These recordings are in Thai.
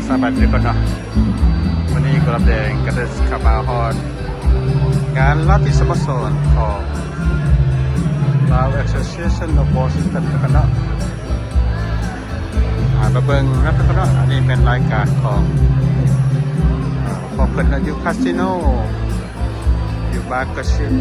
สบายดีก่อนเนาะวันนี้กระแดงก็ได้ขับมาฮอนงานลาติสโมสรของ Lao Association of Washington กันเนาะมาเบิ่งนะกันเนาะอันนี้เป็นรายการของพอเพิ่นอยู่คาสิโนอยู่บาร์กชิน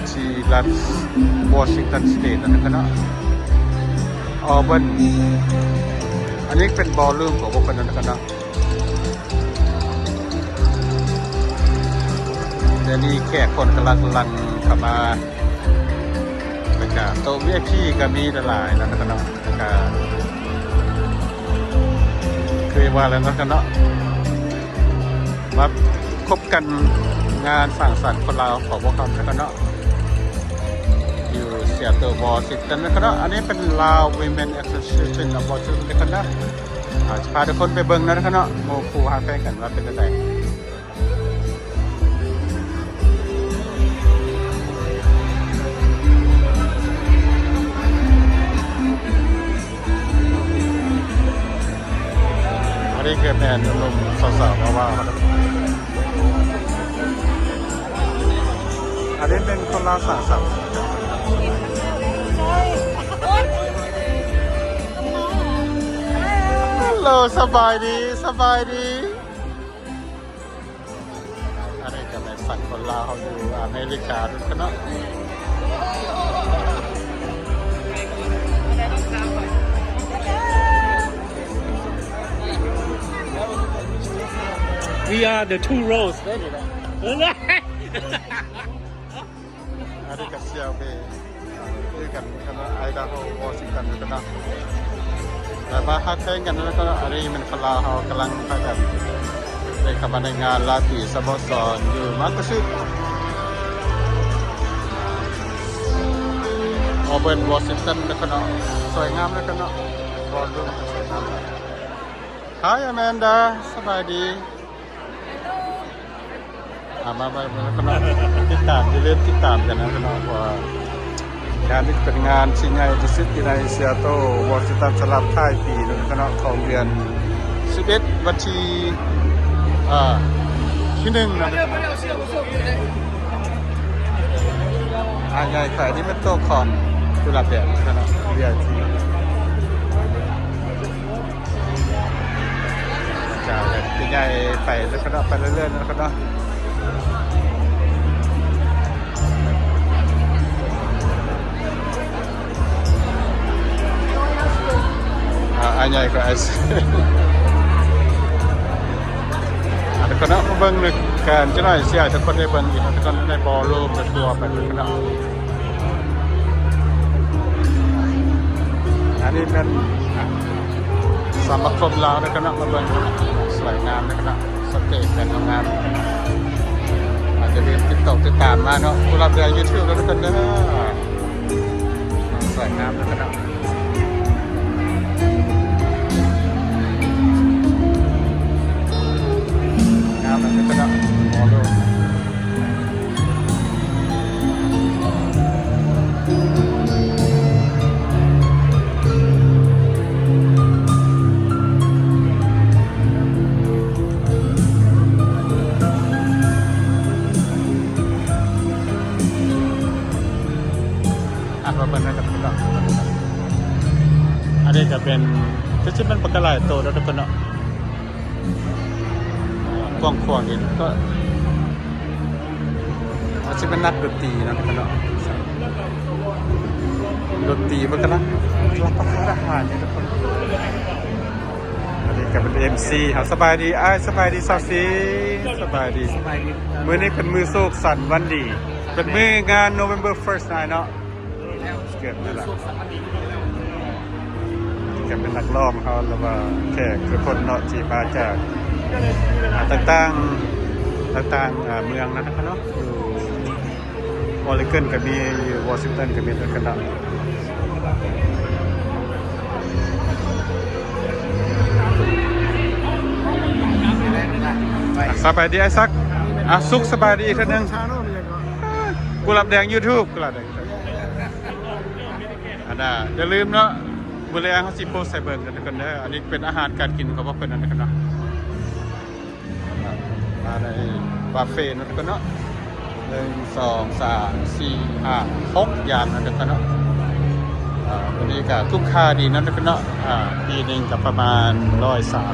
ที่รัฐวอชิงตันสเตทนะครับเนาะออเบิร์นอันนี้เป็นบอลลูมของพวกคนนั้นนะครับเนาะเดี๋ยวนี้แขกคนกำลังเข้ามาบรรยากาศโต๊ะ VIP ก็มีหลายๆนะครับเนาะเคยว่าแล้วนะครับเนาะมาคบกันงานสร้างสรรค์คนลาวของพวกเขานะครับเนาะอยู่เซียโตรวอชิงตันนะครับเนาะอันนี้เป็น Lao Women Association of Washington นะครับเนาะจะพาทุกคนไปเบิ่งนะครับเนาะโมคูหาแฟนกันว่าเป็นยังไงอันนี้คือแม่หนุ่มๆสาวๆมาว่าอันนี้เป็นคนลาวสร้างสรรค์ฮัลโหลสบายดีอันนี้ก็เป็นสัตว์คนลาวเขาอยู่อเมริกาด้วยกันเนาะWe are the two rows ได้ดินะอันนี้ก็เซียวเบย์ด้วยกันกันไอดาโฮวอชิงตันด้วยกันเนาะแต่มาฮักแข่งกันแล้วก็อันนี้มันคนลาวเขากำลังพากันได้เข้ามาในงานลาติสโมสรอยู่มาร์กซิตออเบิร์นวอชิงตันด้วยกันเนาะสวยงามด้วยกันเนาะบอลลูนสวยงาม Hi Amanda สบายดีมาก็เนาะติดตามที่เล่นติดตามกันนะก็เนาะว่างานนี้เป็นงานชิ้นใหญ่ที่สุดในซีแอตเทิลวอชิงตันสลับท้ายปีนึงก็เนาะของเดือน11วันที่ที่1นะใหญ่ขายนี่เป็นโต๊ะของกุหลาบแดงก็เนาะใหญ่ที่จ่าเลยที่ใหญ่ไปแล้วก็เนาะไปเรื่อยๆแล้วก็เนาะอันใหญ่ก็ไอซ์ทุกคนนะมาเบิ้งในการจะหน่อยเสียทุกคนได้เบิ้งอีกทุกคนได้บอลลูนในตัวไปทุกคนนะอันนี้เป็นสมาคมลาวนะครับมาเบิ้งสวยงามนะครับสเตจการทำงานอาจจะเรียนติดตามมาเนาะผู้รับเรียนยูทูบแล้วทุกคนนะสวยงามนะครับมันก็จะมองดูว่าเป็นอะไรกันบ้างอันนี้จะเป็นที่เป็นปากกาไหลโตแล้วทุกคนเนาะกว้างขวางนี่ก็อาจจะเป็นนักดนตรีนะครับเนาะดนตรีมันก็รับประทานอาหารนี่ทุกคนอันนี้ก็เป็น MC ครับสบายดีสบายดีซาซีสบายดีมื้อนี้เป็นมื้อโศกสันต์วันดีเป็นมื้องาน November 1st นายเนาะเกิดนั่นแหละก็เป็นนักร้องเขาแล้วว่าแขกคือคนเนาะที่มาจากต่างเมืองนะครับเนาะอยู่วอลเลนก็มีอยู่วอชิงตันก็มีด้วยกันเนาะสบายดีไอ้ซักสุขสบายดีอีกทีนึงกุหลาบแดง YouTube กุหลาบแดงอันน่ะอย่าลืมเนาะ มื้อแรงเขาสิโพสใส่เบิ่งกันกันเด้ออันนี้เป็นอาหารการกินของพวกเพิ่นนั่นกันเนาะมาในบุฟเฟ่ต์นั่นกันเนาะ1 2 3 4 5 6อย่างนั่นกันเนาะวันนี้ก็คุ้มค่าดีนั่นกันเนาะปีนึงก็ประมาณ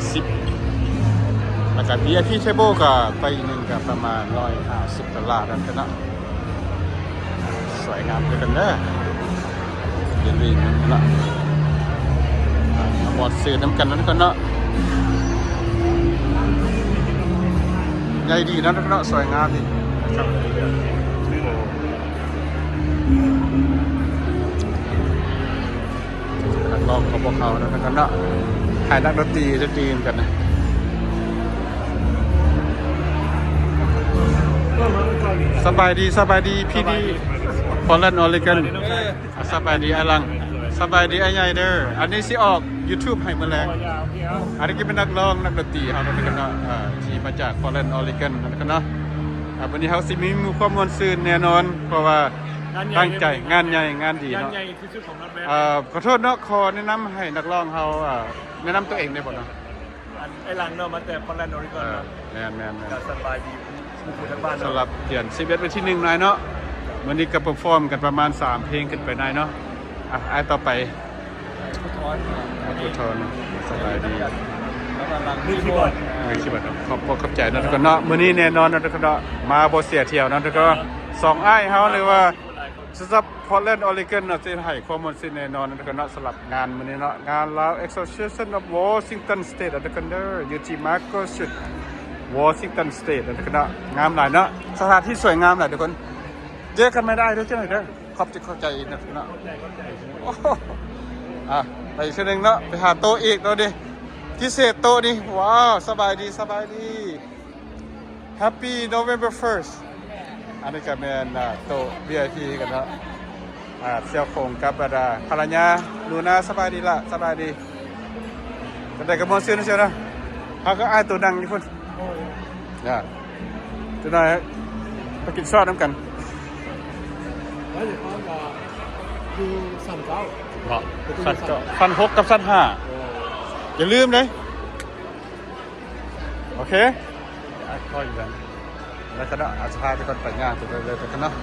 130แล้วก็ VIP table ก็ไปนึงก็ประมาณ$150นั่นกันเนาะสวยงามด้วยกันเด้ออย่าลืมนะหมดซื้อน้ำกันนั้นก็เนาะใหญ่ดีนะเนาะสวยงามดีครับนักร้องของพวกเขานะกันเนาะถ่ายนักดนตรีจะดีกันนะสบายดีพี่ดีพอลแลนด์ออริกันสบายดีไอ้ลังสบายดีไอ้ใหญ่เด้ออันนี้สิออก YouTube ให้มาแรงอันนี้ก็เป็นนักร้องนักดนตรีเฮานั่นกันเนาะที่มาจากพอลแลนด์ออริกันนั่นกันเนาะวันนี้เฮาสิมีความม่วนซื่นแน่นอนเพราะว่าตั้งใจงานใหญ่งานดีเนาะขอโทษเนาะขอแนะนำให้นักร้องเฮาแนะนำตัวเองได้บ่เนาะ ไอ้หลังเนาะมาแต่พอลแลนด์ออริกอนเนาะ แม่น ก็สบายดีผู้ทั้งบ้าน สำหรับเดือน11วันที่1นายเนาะวันนี้ก็เปอร์ฟอร์มกันประมาณ3เพลงขึ้นไปนายเนาะไอ้ต่อไปทุทอนสบายดีมีคีย์บอร์ด คิดว่าขอบใจนะทุกคนเนาะมื้อนี้แน่นอนนะทุกคนเนาะมาบ่เสียเที่ยวนะทุกคน2อ้ายเฮาเลยว่าสำหรับพอร์ตแลนด์ออริกอนเนาะสิให้ข้อมูลสิแน่นอนนะทุกคนเนาะสำหรับงานมื้อนี้เนาะงานลาว Association of Washington State นะทุกคนเด้ออยู่ที่ Massachusetts Washington State นะทุกคนเนาะงามหลายเนาะสถานที่สวยงามหลายทุกคนเจอกันไม่ได้เด้อเจ้าหน่อยเด้อขอบใจนะทุกคนเนาะไปอีกทีนึงเนาะไปหาโต๊ะอีกเนาะดิพิเศษโต๊ะนี่ว้าวสบายดีHappy November 1st อันนี้ก็เป็นโต๊ะ VIP กันเนาะเสี่ยวคงกับภรรยาลูน่าสบายดีละสบายดีกันได้กระมวลซื้อนะเชียวนะเขาก็อายตัวดังอยู่คนตัวน้อยไปกินซอสน้ำกันแล้วเดี๋ยวเขาจะดูสั่นเก้าฟัน6กับฟัน5อย่าลืมเลยโอเคค่อยกันแล้วก็อาจจะพาไปก่อนไปงานไปเลยไปกันเนาะ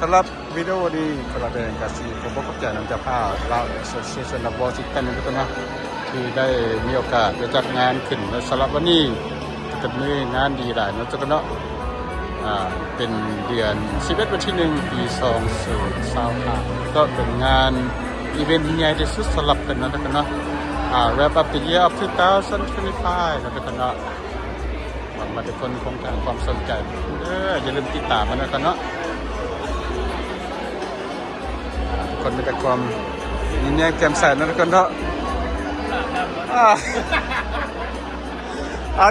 สำหรับวิดีโอนี้กระเด็นกระสีผมบอกกับใจน้ำจะพาเราAssociation of Washingtonทุกคนนะที่ได้มีโอกาสไปจัดงานขึ้นและสำหรับวันนี้จะมีงานดีหลายนะทุกคนเนาะเป็นเดือน11วันที่1ปี2025ก็เป็นงานอีเวนต์ใหญ่ที่สุดสำหรับกันนะทุกคนเนาะwrap up the year of 2025นะทุกคนเนาะหวังว่าทุกคนคงให้ความสนใจอย่าลืมติดตามมันนะครับเนาะทุกคนมีแต่ความยิ้มแย้มแจ่มใสนะทุกคนเนาะ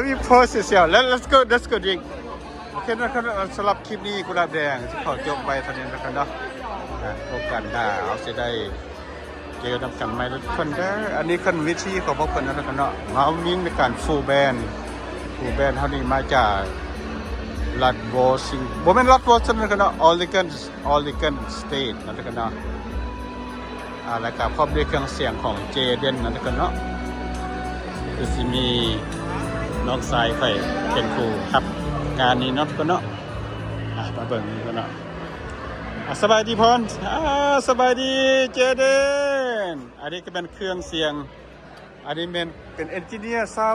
we post this here let's go drink โอเคนะครับสำหรับคลิปนี้กุหลาบแดงที่ขอจบไปเท่านี้นะครับเนาะโอกาสหน้าเอาจะได้เจอกันใหม่ทุกคนเด้ออันนี้คือวิธีของพวกคนนะครับเนาะมาวิ่งในการฟูลแบนเท่านี้มาจากรัฐวอชิงตันบ่แม่นรัฐวอชิงตันนะครับเนาะออริกอนสเตทนะครับเนาะแล้วก็พร้อมด้วยเครื่องเสียงของเจเดนนะครับเนาะคือสิมีน้องสายไฟเป็นครูครับงานนี้เนาะก็เนาะมาเบิ่งกันเนาะสบายดีพรสบายดีเจเดนอันนี้ก็เป็นเครื่องเสียงอันนี้เป็นเอนจิเนียร์ซาว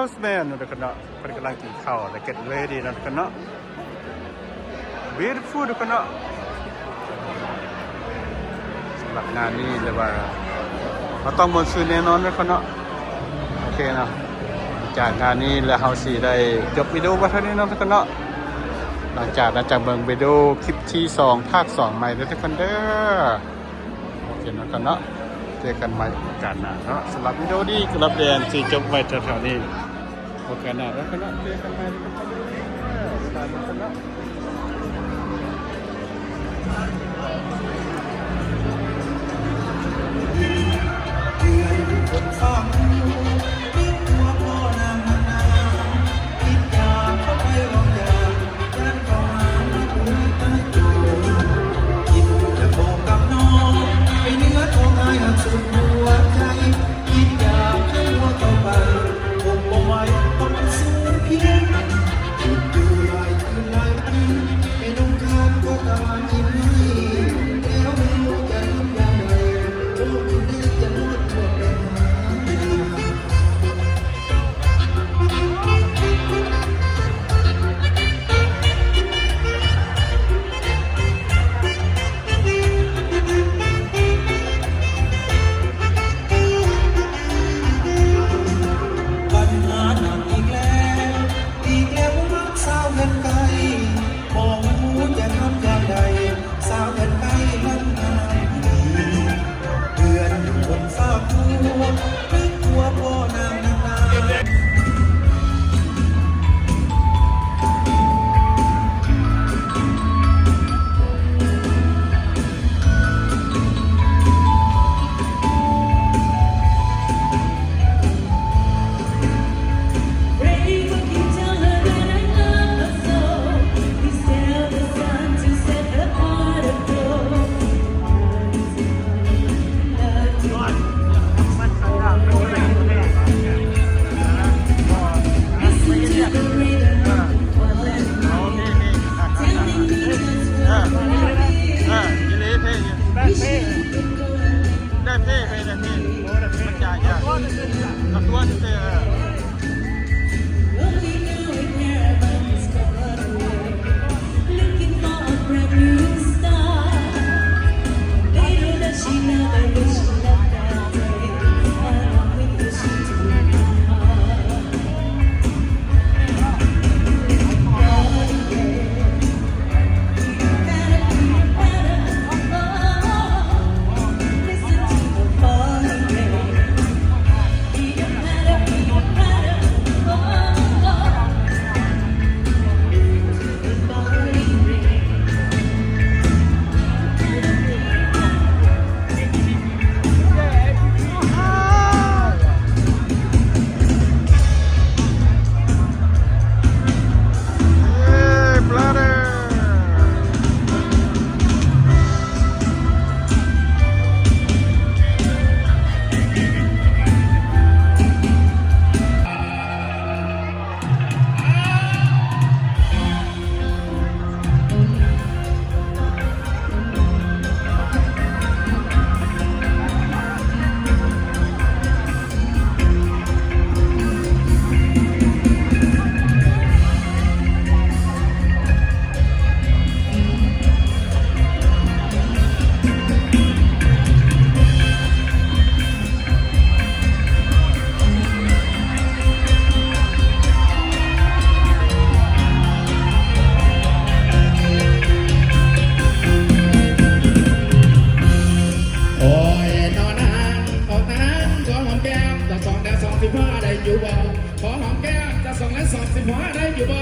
ด์แมนนะครับเนาะเพิ่นกำลังกินข้าวและ get ready นะครับเนาะ beautiful นะครับเนาะสำหรับงานนี้เลยว่าเราต้องมนต์ซื่อแน่นอนนะครับเนาะโอเคเนาะจากงานนี้แล้วเฮาสิได้จบวิดีโอไว้เท่านี้เนาะทุกคนเนาะหลังจากเบิ่งวิดีโอคลิปที่2ภาค2ใหม่แล้วทุกคนเด้อโอเคเนาะกันเนาะเจอกันใหม่กันนะเนาะสำหรับวิดีโอนี้กระแดงสิจบไว้แถวๆนี้โอเคนะแล้วกันเนาะเจอกันใหม่ทุกคนเด้อสวัสดีครับเนาะ มันจ่ายยากกับตัวเจอ Looking for a brand new start. They know that she never wish she left that day. Along with the she took my heart. Listen to the falling rain. It don't matter, it don't matter. Oh, the falling rain. Hey, brother.โอ้ยนอนนานออกนานขอหอมแก้มจะสองแต่สองสิบห้าได้อยู่บ่ขอหอมแก้มจะสองและสองสิบห้าได้อยู่บ่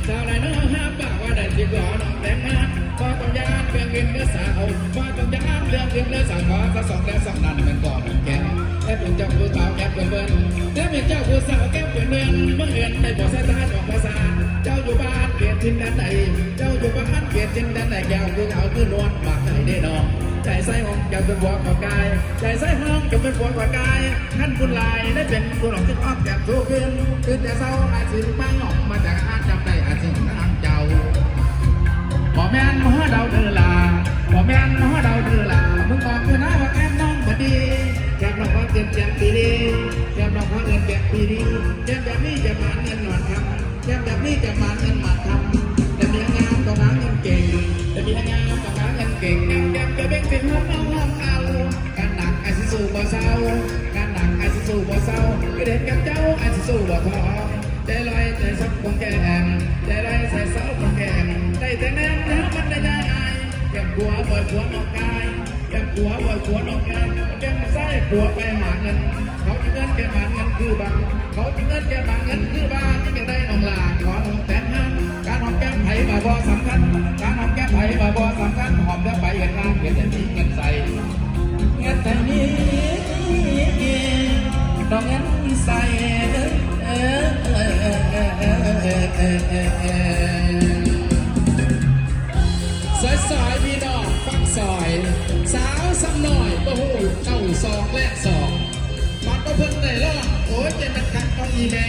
ชาวไรน้องห้ามปากว่าได้สิบหล่อน้องแต่งงานก็ต้องยานเรื่องเงินเนื้อสาวก็ต้องยานเรื่องเงินเนื้อสาวขอจะสองและสองนั้นมันก่อนแก่แค่เป็นเจ้าผู้สาวแก้มเบิ่นแค่เป็นเจ้าผู้สาวแก้มเบิ่นเมื่อเอิญในบ่อสายตาออกภาษาเจ้าอยู่บ้านเกียรติทินด้านใดเจ้าอยู่บ้านเกียรติทินด้านใดแก้วคือเขาคือนวลปากไหนได้น้องใจใส่ห้องจะเป็นบัวกับกายใจใส่ห้องจะเป็นบัวกับกายขั้นคุณลายได้เป็นตัวหลอกที่ออกจากทุกคืนคืนแต่เศร้าอาจสิบ้างออกมาจากอาจจำได้อาจสิทางเจ้าบ่แม่นหัวเดาเดือลาบ่แม่นหัวเดาเดือลามึงบอกกูนะว่าแก้มน้องบ่ดีแก้มน้องเขาเกินแก้มปีดีแก้มน้องเขาเกินแก้มปีดีแก้มแบบนี้จะมาเงินหนวดคำแก้มแบบนี้จะมาเงินหมัดคำแต่มีงานต้องหาเงินเก่งแต่มีงานต้องหาเงินเก่งแก้มจะเบ่งเป็นห้องเอาการหนักไอ้สิสู้บ่เศร้าการหนักไอ้สิสู้บ่เศร้าก็เด็กกับเจ้าไอ้สิสู้บ่ท้อใจลอยใจซับคงแก่ใจลอยใจเศร้าคงแก่ได้แต่แน่แล้วมันได้ได้ไอ้แก้มหัวบ่อยหัวนอกกายแก้มหัวบ่อยหัวนอกกายแก้มไส้หัวไปหาเงินเขาจะเงินแก้มหาเงินคือบางเขาจะเงินแก้มหาเงินคือบางที่จะได้น้องลาขอน้องแต่งงานการหอมแก้มไผ่มาบ่สำคัญการหอมแก้มไผ่มาบ่สำคัญหอมแล้วไปกันงานเห็นแต่มีเงินใส่เงินแต่นี้ต้องเงินใส่ซอยพี่น้องฟังซอยสาวซ้ำหน่อยโอ้โหเจ้าซองและซองบัดก็เพิ่งได้รอดโอ้ยจะมันขัดต้องอีแม่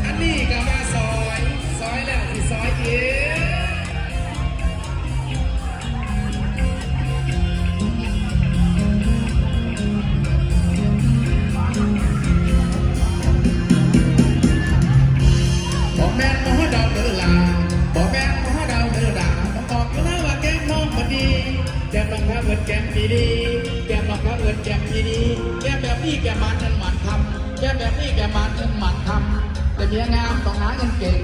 อันนี้ก็มาซอยแล้วที่ซอยเองบอกแม่นมอดาวเดือลาบอกแม่นมอดาวเดือดาบอกก็นะว่าแก้มน้องพอดีแก้มน้องพระเอิญแก้มดีดีแก้มน้องพระเอิญแก้มดีดีแก้มแบบนี้แก้มมันเงินมันทำแก้มแบบนี้แก้มมันเงินมันทำแต่เมียงามต้องหาเงินเก่ง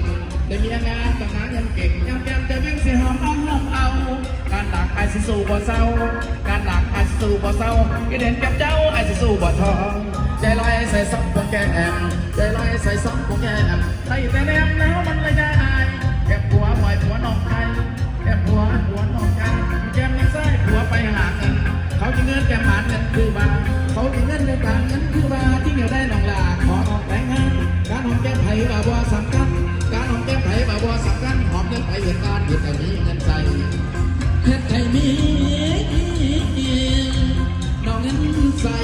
แต่เมียงามต้องหาเงินเก่งแก้มจะวิ่งสิหอมเอาการหนักไอ้สิสู้บ่เศร้าการหนักไอ้สิสู้บ่เศร้าก็เด่นกับเจ้าไอ้สิสู้บ่ท้อใจลอยใส่ซับของแก้มใจลอยใส่ซับของแก้มใส่แต่แนมแล้วมันเลยได้แก้มหัวหอยหัวนอกไทยแก้มหัวนอกไทยแก้มยังใส่หัวไปหาเงินเขาจะเงินแก้มหาเงินคือบาเขาจะเงินในต่างเงินคือบาที่เหนียวได้น้องลาขอออกแต่งงานการหอมแก้มไผ่มาบ่สำคัญการหอมแก้มไผ่มาบ่สำคัญหอมเงินไผ่เหตุการณ์เหตุแต่มีเงินใส่เหตุแต่มีน้องเงินใส่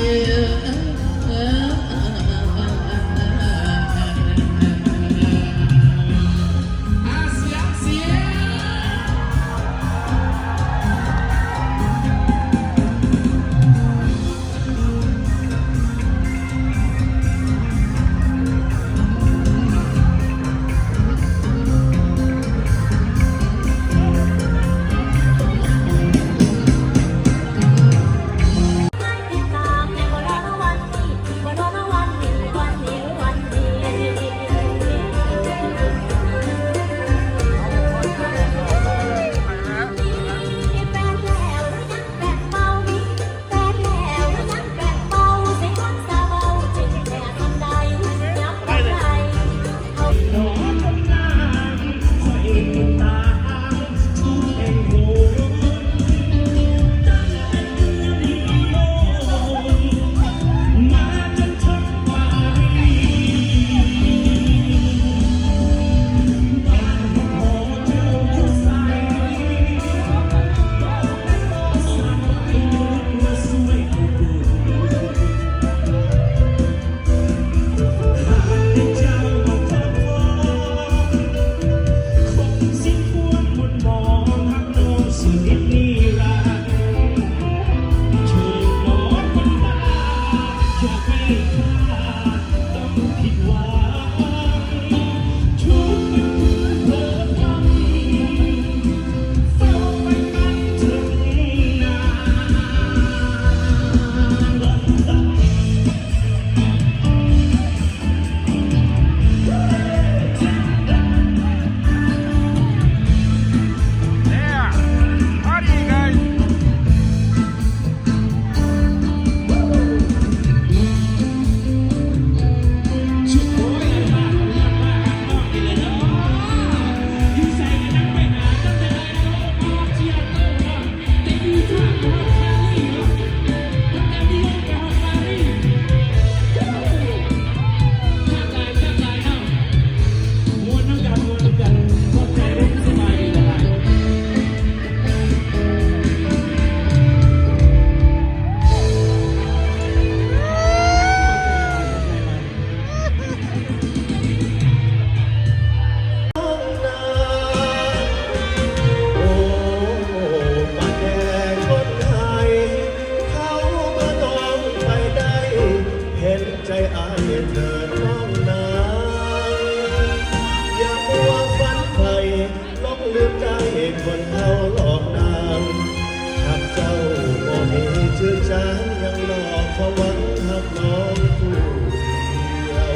างยังหลอกเขาหวังหักน้องผู้เดียว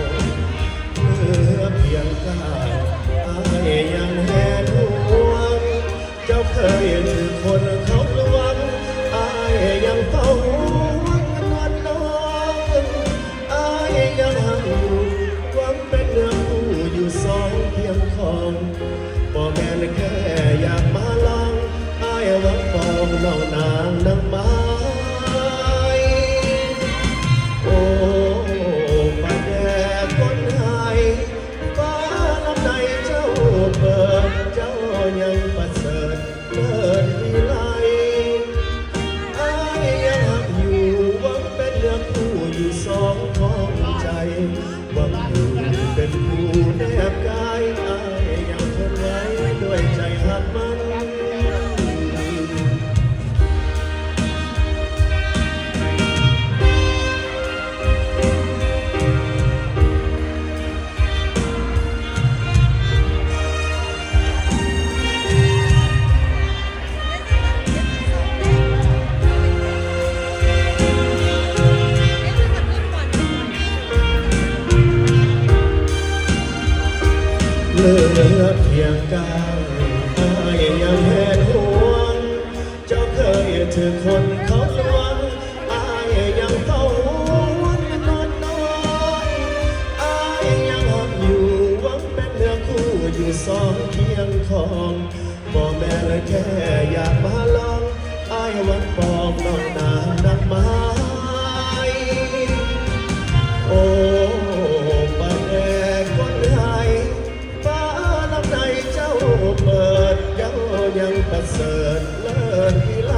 เมื่อเพียงก้าวอายยังแหนห่วงเจ้าเคยถือคนเขาลวงอายยังเฝ้าห่วงนวลน้องอายยังหักหวังเป็นเนื้อคู่อยู่สองเพียงของบ่แม่นแค่อยากมาลองอายหวังปองน้องนางนางไม้โอ้ปัดแดดคนหายฟ้าน้ำในเจ้าเปิดเจ้ายังประเสริฐเลิศวิไลอายยังหักอยู่หวังเป็นเนื้อคู่อยู่สองของใจหวังอยู่เป็นผู้แนบกายอายยังทนไว้ด้วยใจหักมัน เหลือเพียงกายอายยังแหนห่วงเจ้าเคยถือคนเขาลวงอายยังเฝ้าห่วงนอนน้อยอายยังหอบอยู่หวังเป็นเนื้อคู่อยู่สองเคียงของบ่แม่เลยแค่อยากมาลองอายหวังปองน้องนางดอกไม้โอ้ปัดแดดคนหายฟ้าน้ำในเจ้าเปิดเจ้ายังประเสริฐเลิศวิไล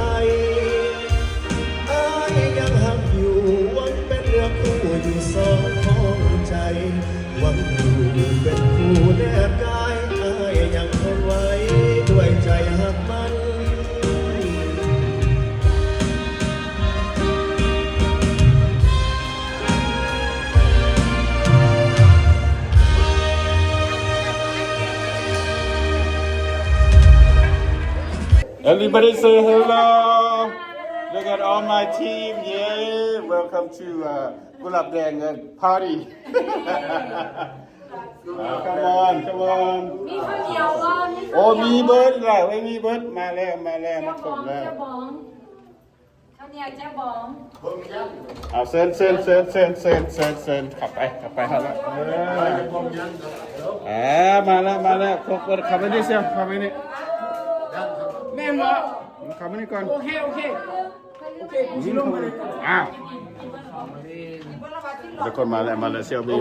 อายยังหักอยู่หวังเป็นเนื้อคู่อยู่สองของใจหวังอยู่เป็นคู่แนบกายอายยังทนไว้ด้วยใจหักมัน Everybody say hello. Look at all my team. Yeah, welcome to Gulab Dang party. Come on, come on. มีข้าวเหนียวก็มี โอ้มีเบิร์ดแล้วไม่มีเบิร์ดมาแล้วมาแล้วมา เจ้า ค บ ร อบ ง แล้ว เจ้าบองข้าวเหนียวเจ้าบอง เอาเซินขับไปครับแล้วมาแล้วพวกขับไปนี่เสียขับไปนี่แม่มาขับไปนี่ก่อนโอเคชิลงมาเลยทุกคนมาแล้วเซียวบี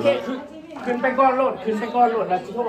ขึ้นไปก้อนโหลดแล้วที่โทษ